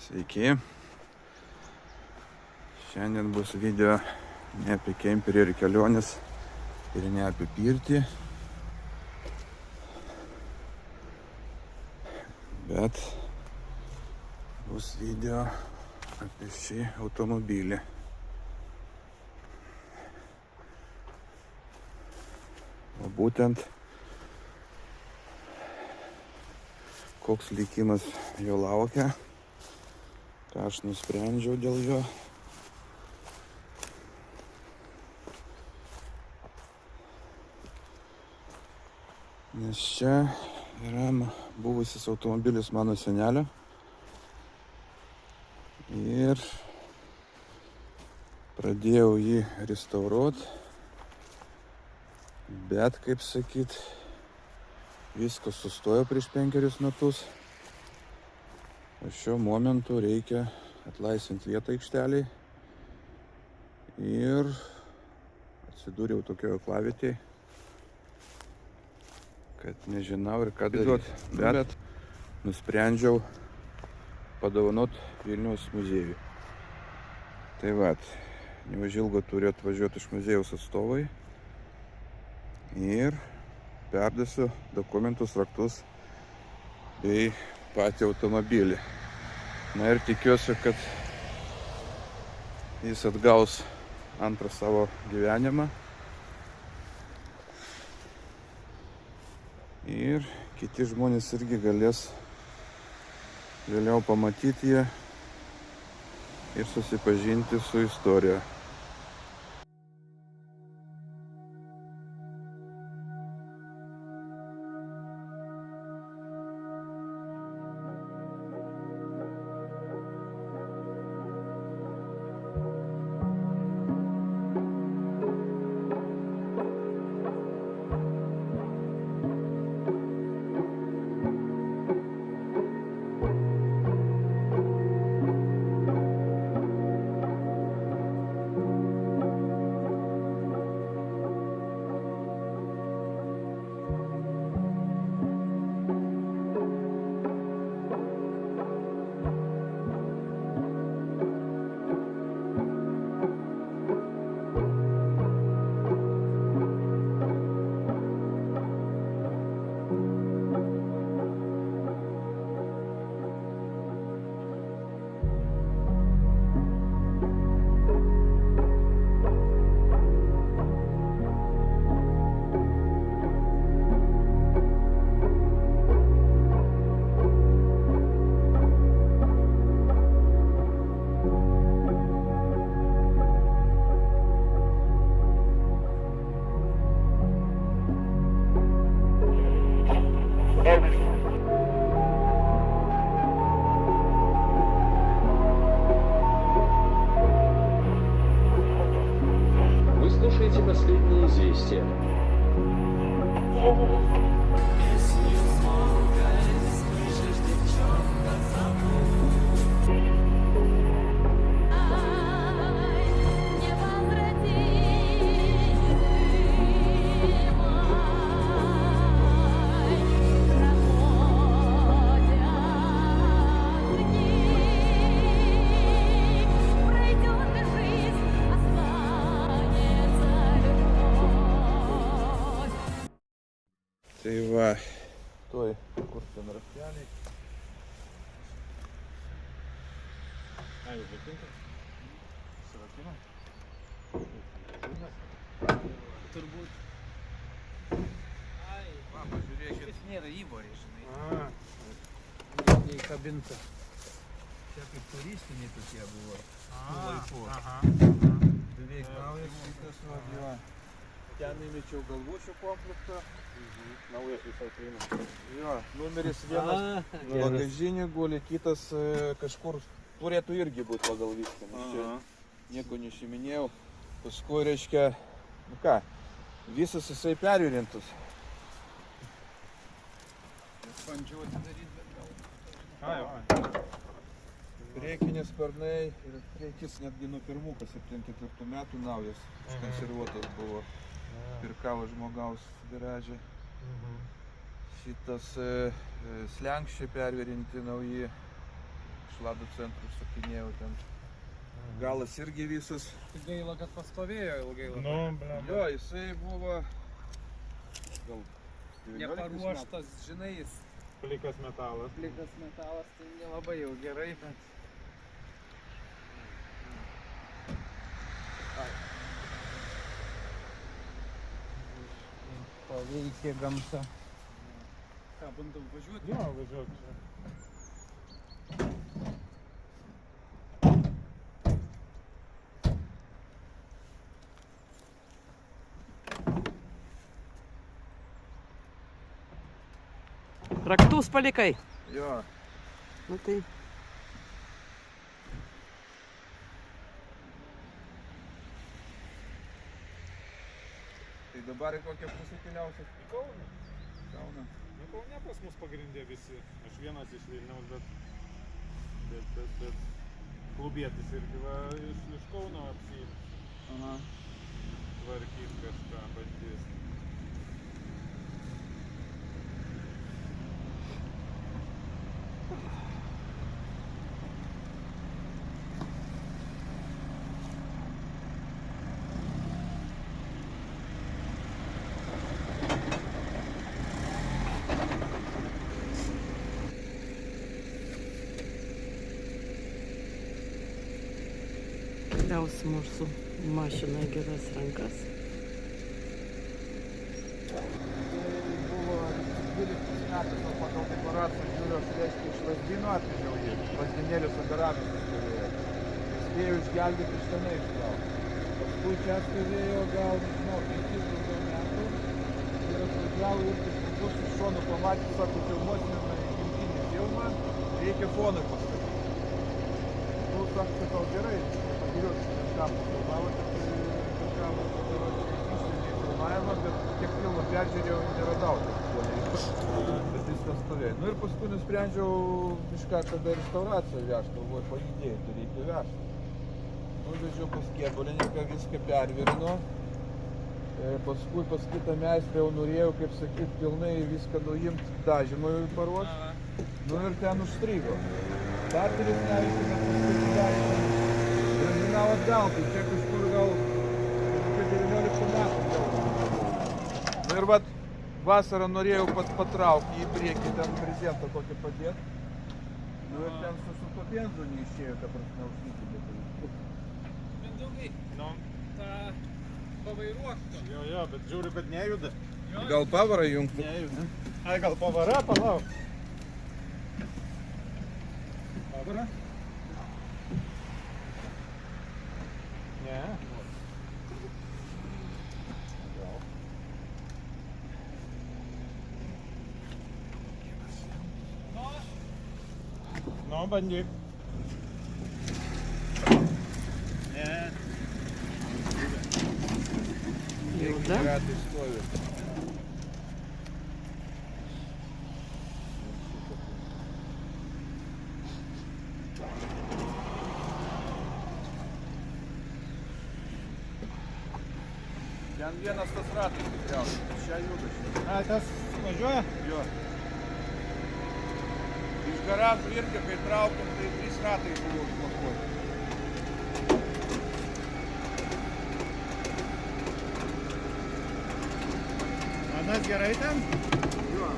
Sveiki. Šiandien bus video ne apie kemperį ir keliones ir ne apie pirtį, bet bus video apie šį automobilį. O būtent koks likimas jo laukia, ką aš nusprendžiau dėl jo. Nes čia yra buvusis automobilis mano senelio. Ir pradėjau jį restauruoti. Bet, kaip sakyt, viskas sustojo prieš 5 metus. O šiuo momentu reikia atlaisvinti vietą aikšteliai. Ir atsidūriau tokioje aklavietėje, kad nežinau ir ką daryti. Bet nusprendžiau padovanot Vilniaus muziejui. Tai vat, neužilgo turi atvažiuoti iš muziejaus atstovai ir perduosiu dokumentus, raktus bei patį automobilį. Na ir tikiuosi, kad jis atgaus antrą savo gyvenimą. Ir kiti žmonės irgi galės vėliau pamatyti jį ir susipažinti su istorija. Вы слушаете последние известия. Tai va, tuoj kur ten rakteliai. Jau užrakinta? Surakino? Turbūt. Va, pažiūrėkit. Jis nėra įvorė, žinai. Neįkabinta. Čia kaip turistiniai tokie buvo. Tų laikų. Aha. Beveik naujas šitas va, jo. Ten įmečiau galvučių komplektą. Naujas visai ateina. Jo, numeris 1 bagažinį guli, kitas kažkur turėtų irgi būti pagal viską. Nes čia nieko nešiminėjau. Paskui reiškia, nu ką, visas jisai perjūrintas. Bandžiau atidaryti, bet gal. Priekinės sparnai ir priekis netgi nuo pirmukas 74 metų naujas, konservuotas buvo. Pirkavo žmogaus garaže. Šitas slenkščiai perverinti nauji, Lado centrų sukinėjau ten. Galas irgi visas. Tik gaila, kad pastovėjo ilgai labai. Nu, ble. Jo, jisai buvo gal 19 metų. Neparuoštas, žinai, jis Plikas metalas. plikas metalas, tai nelabai jau gerai, bet... Paveikė gamta. Ką, bandau važiuoti? Jo, važiuok čia. Raktus palikai. Jo, Nu tai tai dabar į kokią pusę keliausit? Į Kauną. Kauną. Nu, Kaune pas mus pagrindė visi. Aš vienas iš Vilniaus, bet klubietis irgi va iš Kauno apsiims. Aha. Tvarkys kažką, bandys. keliaus mūsų mašina į geras rankas. Buvo 12 metais, o pagal deklaraciją žiūriu, aš reiškia iš Lazdynų atvežiau jį. Lazdynėlis agaravimas turėjo. Spėjau išgelbėti iš tenai ištraukti. Paskui čia stovėjo gal, nežinau, 5 daugiau metų. Ir atvažiavo ir tas žmogus iš šono pamatė, sako, filmuosime gimtinį filmą, reikia fonui pastatyti. Nu, sakau, gerai, pagiriuosi kažką pafilmavote, tai kažką išsiunčiai filmavimą, bet kiek filmą peržiūrėjau, neradau taip fonį. Bet viskas stovėjo. Nu ir paskui nusprendžiau kažką tada restauraciją vežti, galvoju, pajudėjai, tai reikia vežti. Nuvežiau pas kėbulininką, viską pervirino. Paskui pas kitą meistrą jau norėjau, kaip sakyt, pilnai viską nuimti, dažymui paruošti. Nu ir ten užstrigo. Bateris neveikia, bet paskui dažymą grąžinau atgal, tai čia kažkur gal 19 metų gal. Nu ir vat vasarą norėjau patraukti į priekį, ten prezentą kokį padėti. Nu ir ten su to benzu neišėjo, ta prasme, užsnikti. Mindaugai, Nu, tą pavairuok to. jo, bet žiūriu, kad nejuda. Gal pavarą jungti? Nejuda. Ai, gal pavara, palauk. Pavara? Ne. Nu, bandyk. Ne. Juda. Ratai stovi. Ten vienas tas ratas tikriausiai, čia juda šiandien. A, tas važiuoja? Jo. Iš garažų irgi, kai traukiam, tai 3 ratai buvo užblokuoti. Anas gerai ten? Jo.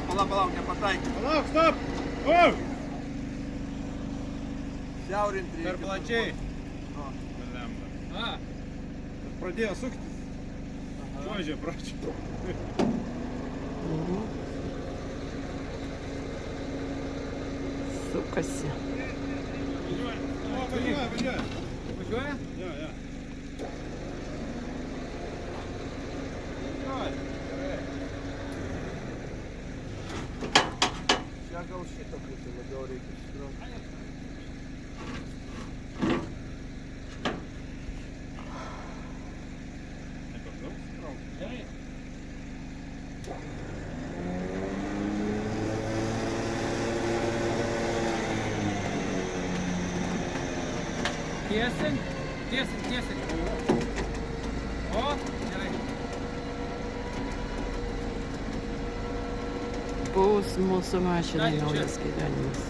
Palauk, nepataikė. Palauk, stop! O! Siaurint reikia. Per plačiai. Nu. A, Pradėjo suktis. Čiuožė pračiau. Mhm. Sukasi. Važiuoja. važiuoja? Jo. Čia gal šitą pusę labiau reikia išsitraukti. Gerai. Tiesink. O, gerai. Bus mūsų mašina Ką čia? naujas gyvenimas.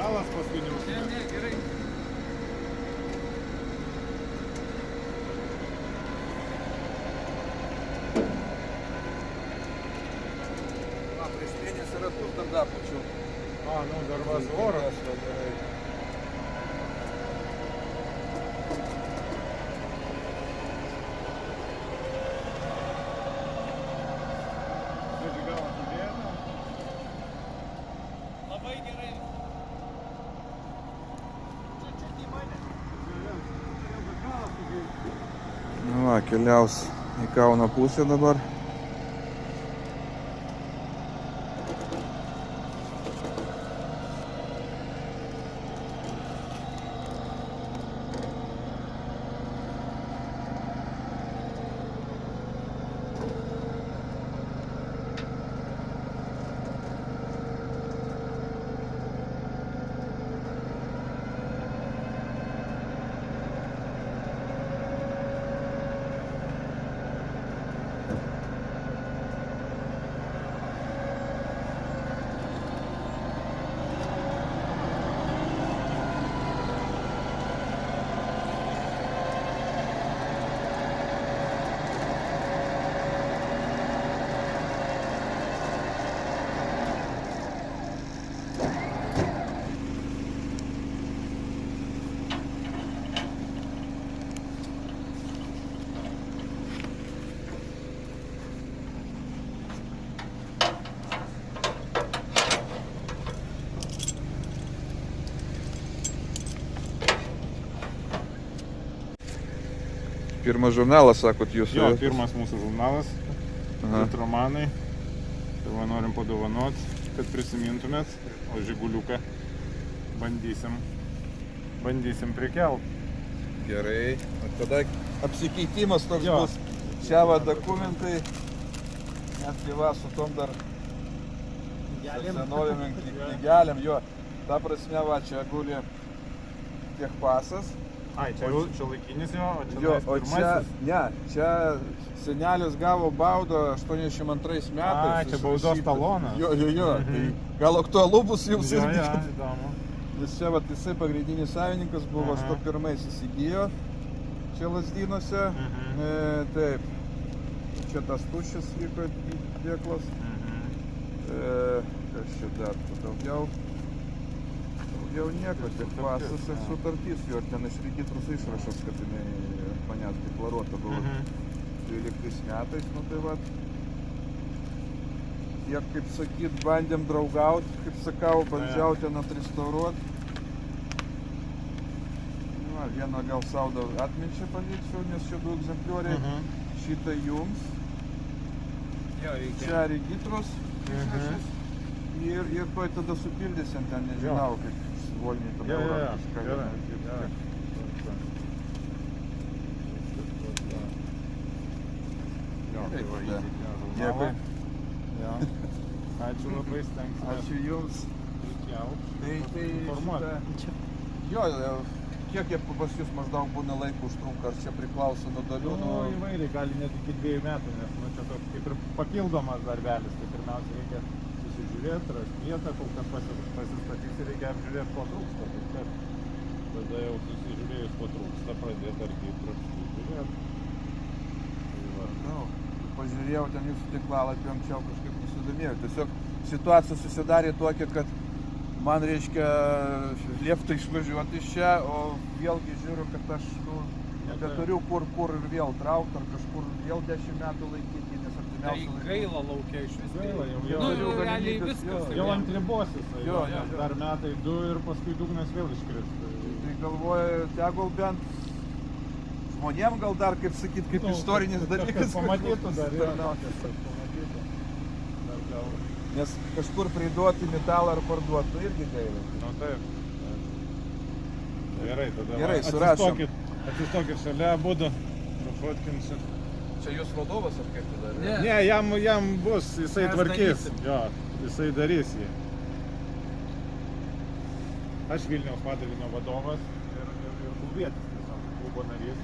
Galas paskui Ne, neužsienio. ne, gerai. Va, prieš mėnesį ratus dar dapučiau. A, nu dar vas oras. Va, gerai. Taigi galas užėjome. Labai gerai. Čiut-čiut į mane. Nu va, keliaus į Kauno pusę dabar. Pirmas žurnalas, sakot, jūsų. Jo, pirmas mūsų žurnalas. Aha. Romanai. Tai va norim padovanot, kad prisimintumėt. O Žiguliuką bandysim prikelt. Gerai. O tada apsikeitimas toks Jo. bus. Čia va dokumentai. Netgi va su tom dar senovėm knygelėm. Jo. Ta prasme va čia guli tiek pasas. Ai, čia jau šiuolaikinis jo, o čia Jo, o čia, pirmasis. ne, čia senelis gavo baudą 82 metais. Ai, čia baudos išrašyta. talonas. Jo. Mhm. Tai gal aktualu bus jums Jo, irgi. jo, įdomu. Nes čia vat, jisai pagrindinis savininkas buvo, Aha. 101 įsigijo čia Lazdynuose. Mhm. Taip, čia tas tuščias vyko dėklas. Mhm. Kas čia dar daugiau? Daugiau nieko, tik pasas ir sutartys jo, ir ten iš regitrus išrašas, kad jinai manęs deklaruota buvo. Mhm. 12 metais, nu tai vat. Tiek, kaip sakyt, bandėm draugaut, kaip sakau, bandžiau ten atrestauruot. Na, vieną gal saudą atminčią paliksiu, nes čia 2 egzemplioriai. Mhm. Šitą jums. Jo, reikia. Čia regitros išrašys. Ir tuoj tada supildysim ten, nežinau, kaip svolniai tada Jo, jo, jo. kažką Gerai. vieną. Jo, tai va, Tada. įsikėjo Dėkui. žurnalą. Jo. Ačiū labai, stengsimės Ačiū jums. prikelt. Tai Informuot. šitą... Jo, kiek jie pas jūs maždaug būna laiko užtrunka, ar čia priklauso nuo dalių? Nu, įvairiai, gali net iki 2 metų, nes nu, čia toks kaip ir papildomas darbelis. Tai pirmiausia reikia susižiūrėti, rasti vietą, kol kas pasistatys ir reikia apžiūrėti, ko trūksta. Tai kad tada jau susižiūrėjus, ko trūksta, pradėti archyv žiūrėti. Tai va. Nu, pažiūrėjau ten jūsų tinklalapį, anksčiau kažkaip susidomėjau. Tiesiog situacija susidarė tokia, kad man reiškia liepta išvažiuoti iš čia, o vėlgi žiūriu, kad aš nebeturiu kur ir vėl traukti, ar kažkur vėl 10 metų laikyti, nes Tai artimiausiu laiku. gaila laukia iš vis. Gaila, jau- Nu, jau realiai galimybės, viskas. jo. Jau ant ribos jisai, Jo, nes jo. dar metai 2 ir paskui dugnas vėl iškris. Tai galvoju, tegul bent žmonėm gal dar, kaip sakyt, kaip Nu, istorinis kad dalykas. kažkas pamatytų dar, jo, tarnauti. kad pamatytų. Dar gal, Nes kažkur priduoti metalą ar parduoti, nu irgi gaila. nu taip. Gerai, tada Gerai, va, surašom. atsistokit šalia abudu, nufotkinsiu. Čia jūs vadovas ar kaip tada? Ne. Ne, jam bus, jisai Mes tvarkys. darysim. Jo, jisai darys jį. Aš Vilniaus padalinio vadovas ir klubietis tiesiog, klubo narys.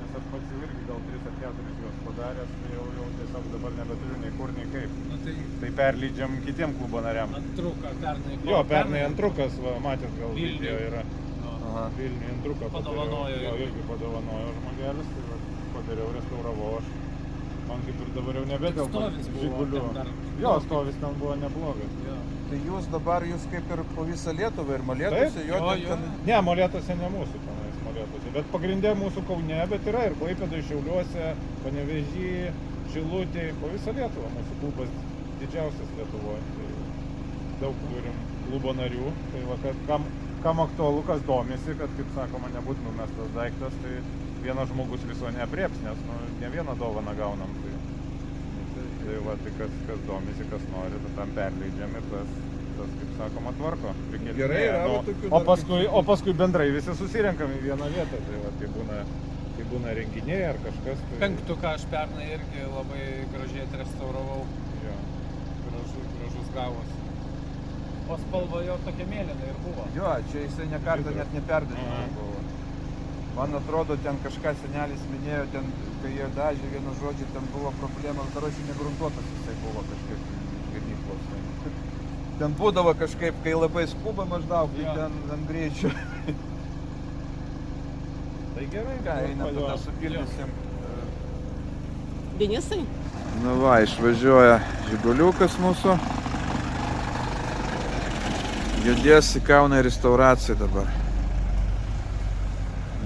Nes nes aš pats jau irgi gal 3 ar 4 juos padaręs, tai jau tiesiog dabar nebeturiu nei kur, nei kaip. Nu, tai Tai perleidžiam kitiem klubo nariam. antruką pernai. Jo, pernai antrukas, va, matėt, gal Vilniuj. video yra. Nu, Aha. Vilniui antruką Padovanojo Jo, irgi. irgi padovanojo žmogelis, tai va, padariau, restauravau aš. Man kaip ir dabar jau nebetelpa stovis buvo Žigulių. ten dar. Jo, stovis ten buvo neblogas. Jo. Tai jūs dabar, jūs kaip ir po visą Lietuvą ir Molėtuose, Taip. jo, Jo, ten, jo. ten Ne, Molėtuose ne mūsų tenais Molėtuose, bet pagrindė mūsų Kaune, bet yra ir Klaipėdoj, Šiauliuose, Panevėžy, Šilutėj, po visą Lietuvą. Mūsų klubas didžiausias Lietuvoje. Tai daug turim klubo narių. Tai va, kad kam aktualu, kas domisi, kad, kaip sakoma, nebūtų numestas daiktas, tai vienas žmogus viso neaprieps, nes nu, ne vieną dovaną gaunam. Tai va, tai kas domisi, kas nori, tai tam perleidžiam ir tas kaip sakoma, tvarko. Prikelinėja. Gerai, yra Nu, va tokių o dar paskui bendrai visi susirenkam į vieną vietą. Tai va, kai būna renginiai ar kažkas. Tai... Penktuką aš pernai irgi labai gražiai atrestauravau. Jo. Gražus gavos. O spalva jo tokia mėlyna ir buvo. Jo, čia jisai ne kartą net neperdažytas Aha. buvo. Man atrodo, ten kažką senelis minėjo, ten, kai jie dažė, vienu žodžiu, ten buvo problema, karočiui negruntuotas jisai buvo kažkaip gamyklos. Ten būdavo kažkaip, kai labai skuba maždaug, tai Jo. ten ant greičio. Tai gerai, Ką, einam tada supildysim. Denisai? Nu va, išvažiuoja Žiguliukas mūsų. Judės į Kauną restauraciją dabar.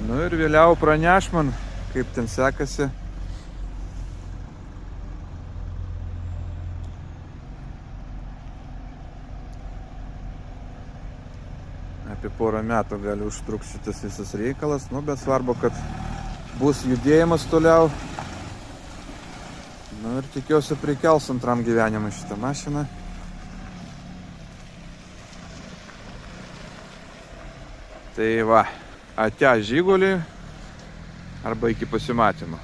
Nu ir vėliau praneš man, kaip ten sekasi. Apie porą metų gali užtruks šitas visas reikalas, nu bet svarbu, kad bus judėjimas toliau. Nu ir tikiuosi prikels antram gyvenimui šitą mašiną. Tai va, ate Žiguliui arba iki pasimatymo.